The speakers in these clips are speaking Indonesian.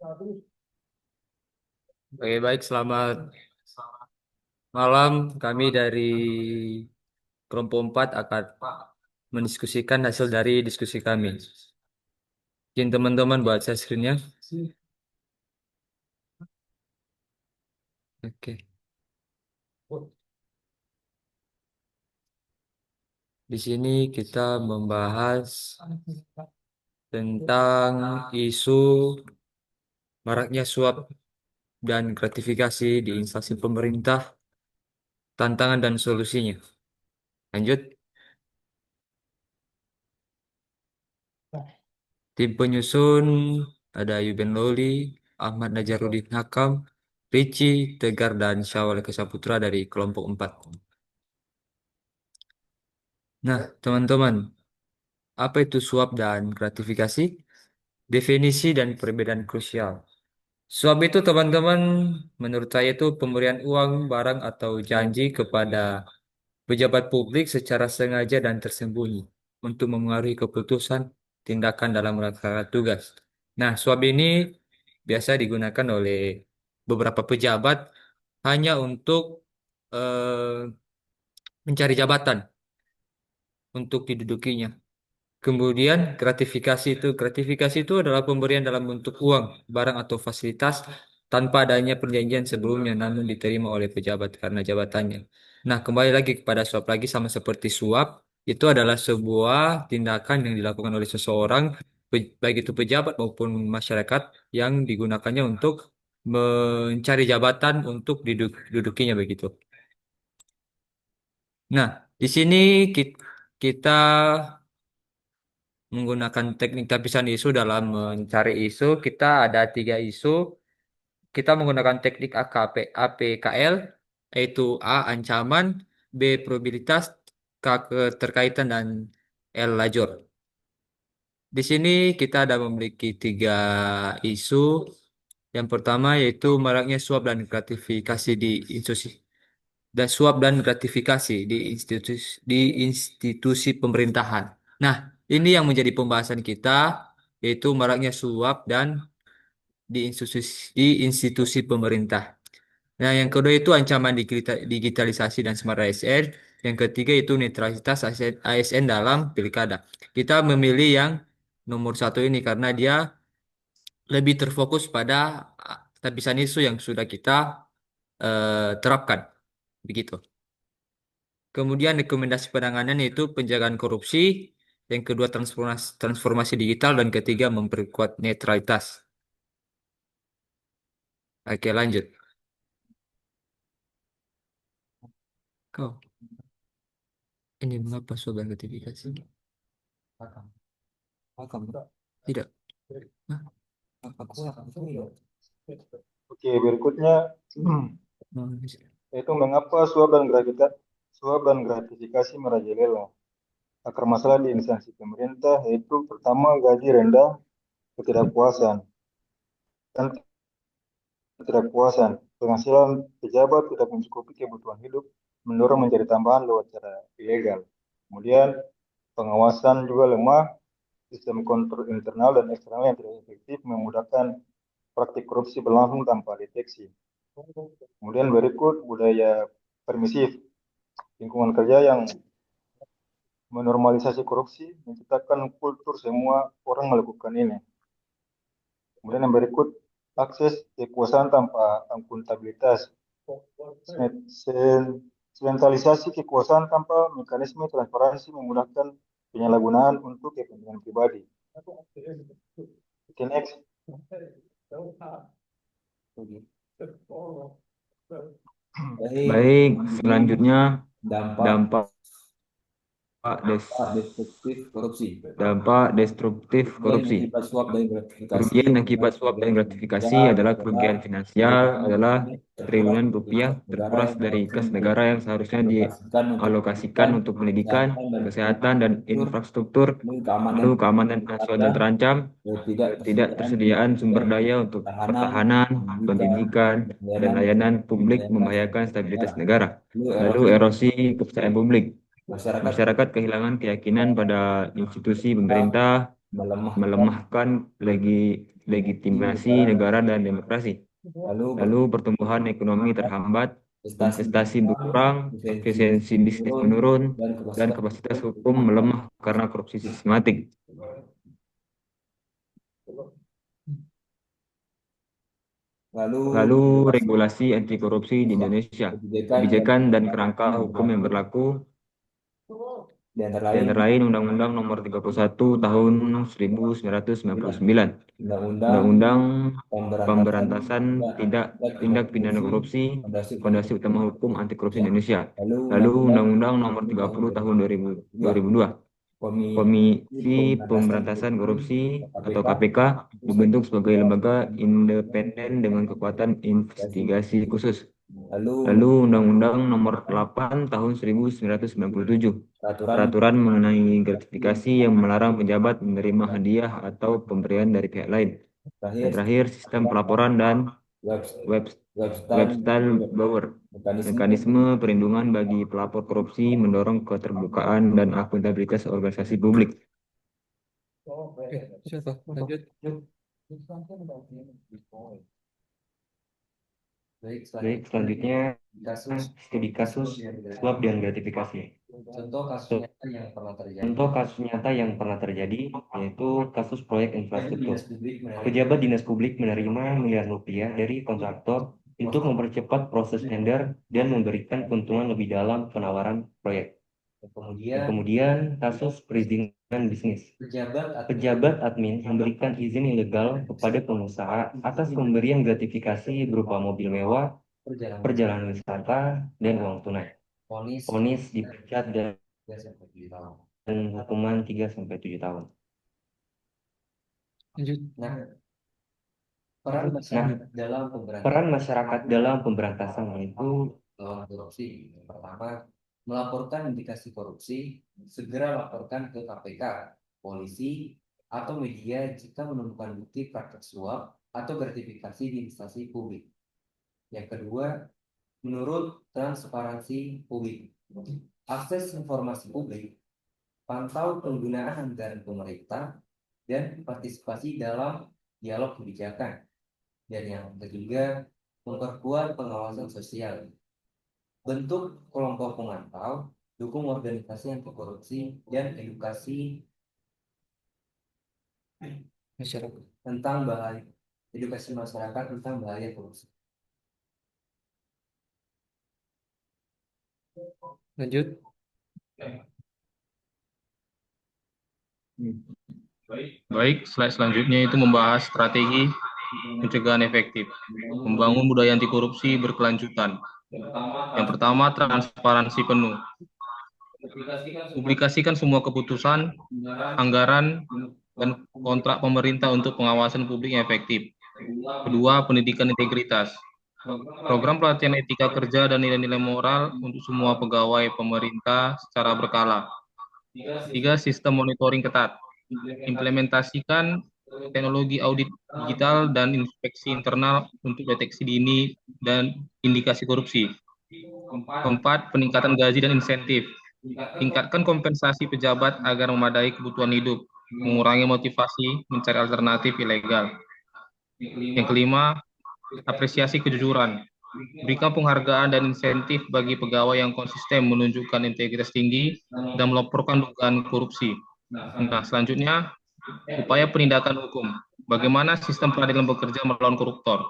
Oke, baik. Selamat malam. Kami dari kelompok 4 akan mendiskusikan hasil dari diskusi kami. Izin teman-teman buat share screen-nya. Oke. Di sini kita membahas tentang isu maraknya suap dan gratifikasi di instansi pemerintah, tantangan dan solusinya. Lanjut. Tim penyusun ada Yuben Loli, Ahmad Najaruddin Hakam, Ricci, Tegar, dan Syawal Kesaputra dari kelompok 4. Nah, teman-teman, apa itu suap dan gratifikasi? Definisi dan perbedaan krusial. Suap itu, teman-teman, menurut saya itu pemberian uang, barang, atau janji kepada pejabat publik secara sengaja dan tersembunyi untuk memengaruhi keputusan tindakan dalam melaksanakan tugas. Nah, suap ini biasa digunakan oleh beberapa pejabat hanya untuk mencari jabatan untuk didudukinya. Kemudian gratifikasi itu adalah pemberian dalam bentuk uang, barang atau fasilitas tanpa adanya perjanjian sebelumnya namun diterima oleh pejabat karena jabatannya. Nah, kembali lagi kepada suap lagi sama seperti suap, itu adalah sebuah tindakan yang dilakukan oleh seseorang, baik itu pejabat maupun masyarakat yang digunakannya untuk mencari jabatan untuk didudukinya begitu. Nah, di sini kita menggunakan teknik tapisan isu dalam mencari isu. Kita ada 3 isu. Kita menggunakan teknik APKL, yaitu A, ancaman, B, probabilitas, K, keterkaitan, dan L, lajur. Di sini kita ada memiliki 3 isu. Yang pertama yaitu maraknya suap dan gratifikasi di institusi pemerintahan. Nah, ini yang menjadi pembahasan kita, yaitu maraknya suap dan di institusi pemerintah. Nah, yang kedua itu ancaman digitalisasi dan smart ASN. Yang ketiga itu netralitas ASN dalam pilkada. Kita memilih yang nomor satu ini karena dia lebih terfokus pada tapisan isu yang sudah kita terapkan. Begitu. Kemudian rekomendasi penanganan yaitu penjagaan korupsi, yang kedua transformasi digital, dan ketiga memperkuat netralitas. Oke, lanjut. Kau, ini mengapa sobat notifikasi? Tidak. Hah? Oke, berikutnya Oh, bisa. yaitu mengapa suap dan gratifikasi merajalela. Akar masalah di instansi pemerintah yaitu pertama gaji rendah, ketidakpuasan, dan ketidakpuasan. Penghasilan pejabat tidak mencukupi kebutuhan hidup, mendorong mencari tambahan lewat cara ilegal. Kemudian pengawasan juga lemah, sistem kontrol internal dan eksternal yang tidak efektif memudahkan praktik korupsi berlangsung tanpa deteksi. Kemudian berikut budaya permisif, lingkungan kerja yang menormalisasi korupsi, menciptakan kultur semua orang melakukan ini. Kemudian yang berikut, akses kekuasaan tanpa akuntabilitas, sentralisasi kekuasaan tanpa mekanisme transparansi memudahkan penyalahgunaan untuk kepentingan pribadi. Oke, next. Baik, selanjutnya dampak destruktif korupsi. dampak destruktif korupsi. Akibat suap dan gratifikasi. Kerugian akibat suap dan gratifikasi adalah kerugian finansial adalah triliunan rupiah terkuras dari kas negara yang seharusnya dialokasikan untuk pendidikan, kesehatan, dan infrastruktur, lalu keamanan nasional terancam, tidak tersediaan sumber daya untuk pertahanan, pendidikan, dan layanan publik membahayakan stabilitas negara, lalu erosi kepercayaan publik. Masyarakat kehilangan keyakinan pada institusi pemerintah, melemahkan legitimasi negara dan demokrasi. Lalu pertumbuhan ekonomi terhambat, investasi berkurang, efisiensi bisnis menurun, dan kapasitas hukum melemah karena korupsi sistematik. Lalu regulasi anti korupsi di Indonesia, kebijakan dan kerangka hukum yang berlaku di antara di antara lain Undang-Undang Nomor 31 Tahun 1999, Undang-Undang Pemberantasan Tindak Pidana Korupsi, Fondasi Utama Hukum Anti Korupsi Indonesia. Lalu Undang-Undang Nomor 30 Tahun 2002, Komisi Pemberantasan Korupsi atau KPK dibentuk sebagai lembaga independen dengan kekuatan investigasi khusus. Lalu Undang-Undang Nomor 8 Tahun 1997, Peraturan mengenai gratifikasi yang melarang pejabat menerima hadiah atau pemberian dari pihak lain. Dan terakhir, sistem pelaporan dan whistleblower, mekanisme perlindungan bagi pelapor korupsi mendorong keterbukaan dan akuntabilitas organisasi publik. Oke, siapa? Lanjut. Baik, Baik, selanjutnya kasus studi kasus suap dan gratifikasi. contoh kasus nyata yang pernah terjadi. Contoh kasus nyata yang pernah terjadi yaitu kasus proyek infrastruktur. Dinas publik menerima Pejabat dinas publik menerima miliaran rupiah dari kontraktor untuk mempercepat proses tender dan memberikan keuntungan lebih dalam penawaran proyek. Kemudian kasus perizinan bisnis. Pejabat admin memberikan izin ilegal kepada pengusaha atas pemberian gratifikasi berupa mobil mewah, perjalanan wisata, dan uang tunai. Vonis dipecat dan hukuman 3-7 tahun. Lanjut. peran masyarakat dalam Peran masyarakat dalam pemberantasan yaitu melawan korupsi. Yang pertama, melaporkan indikasi korupsi, segera laporkan ke KPK, polisi, atau media jika menemukan bukti praktek suap atau gratifikasi di instansi publik. Yang kedua, menurut transparansi publik, akses informasi publik, pantau penggunaan anggaran pemerintah, dan partisipasi dalam dialog kebijakan. Dan yang ketiga, memperkuat pengawasan sosial. Bentuk kelompok pemantau, dukung organisasi anti korupsi, dan edukasi Masyarakat. tentang bahaya edukasi masyarakat tentang bahaya korupsi. Lanjut. Baik, slide selanjutnya itu membahas strategi pencegahan efektif, membangun budaya anti korupsi berkelanjutan. Yang pertama, transparansi penuh. Publikasikan semua keputusan, anggaran, dan kontrak pemerintah untuk pengawasan publik yang efektif. Kedua, pendidikan integritas. Program pelatihan etika kerja dan nilai-nilai moral untuk semua pegawai pemerintah secara berkala. Tiga, sistem monitoring ketat. Implementasikan teknologi audit digital dan inspeksi internal untuk deteksi dini dan indikasi korupsi. Keempat, peningkatan gaji dan insentif. Tingkatkan kompensasi pejabat agar memadai kebutuhan hidup, mengurangi motivasi mencari alternatif ilegal. Yang kelima, apresiasi kejujuran. Berikan penghargaan dan insentif bagi pegawai yang konsisten menunjukkan integritas tinggi dan melaporkan dugaan korupsi. Nah, selanjutnya, upaya penindakan hukum. Bagaimana sistem peradilan bekerja melawan koruptor?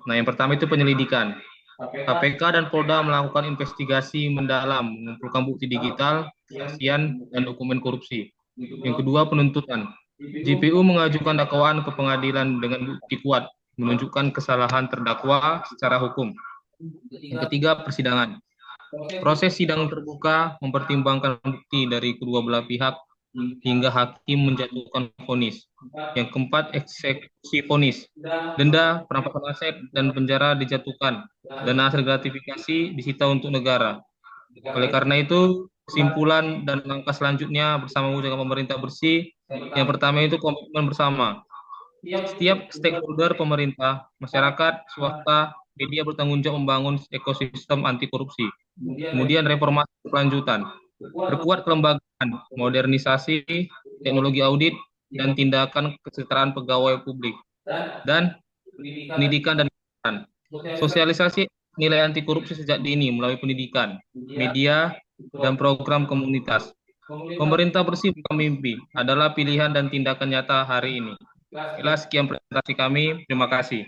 Nah, yang pertama itu penyelidikan. KPK dan Polda melakukan investigasi mendalam, mengumpulkan bukti digital, kesaksian, dan dokumen korupsi. Yang kedua, penuntutan. JPU mengajukan dakwaan ke pengadilan dengan bukti kuat, menunjukkan kesalahan terdakwa secara hukum. Yang ketiga, persidangan. Proses sidang terbuka mempertimbangkan bukti dari kedua belah pihak hingga hakim menjatuhkan vonis. Yang keempat, eksekusi vonis. Denda, perampasan aset, dan penjara dijatuhkan. Dana hasil gratifikasi disita untuk negara. Oleh karena itu, kesimpulan dan langkah selanjutnya bersama dengan pemerintah bersih. Yang pertama itu komitmen bersama. Setiap stakeholder pemerintah, masyarakat, swasta, media bertanggung jawab membangun ekosistem anti korupsi. Kemudian reformasi berkelanjutan. Perkuat kelembagaan, modernisasi, teknologi audit, dan tindakan kesejahteraan pegawai publik. dan pendidikan dan pendidikan. Sosialisasi nilai anti korupsi sejak dini melalui pendidikan, media, dan program komunitas. Pemerintah bersih bukan mimpi adalah pilihan dan tindakan nyata hari ini. Baiklah, sekian presentasi kami. Terima kasih.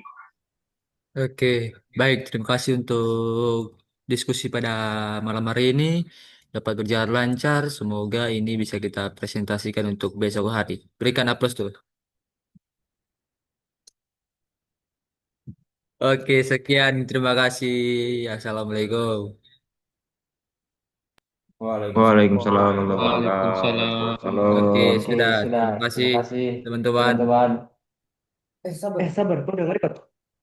Oke, baik. Terima kasih untuk diskusi pada malam hari ini. Dapat berjalan lancar. Semoga ini bisa kita presentasikan untuk besok hari. Berikan aplaus tuh. Oke, sekian. Terima kasih. Assalamualaikum. Waalaikumsalam warahmatullahi wabarakatuh. Waalaikumsalam. Oke, Salam. sudah. Terima kasih, teman-teman. Eh, sabar, kau dengar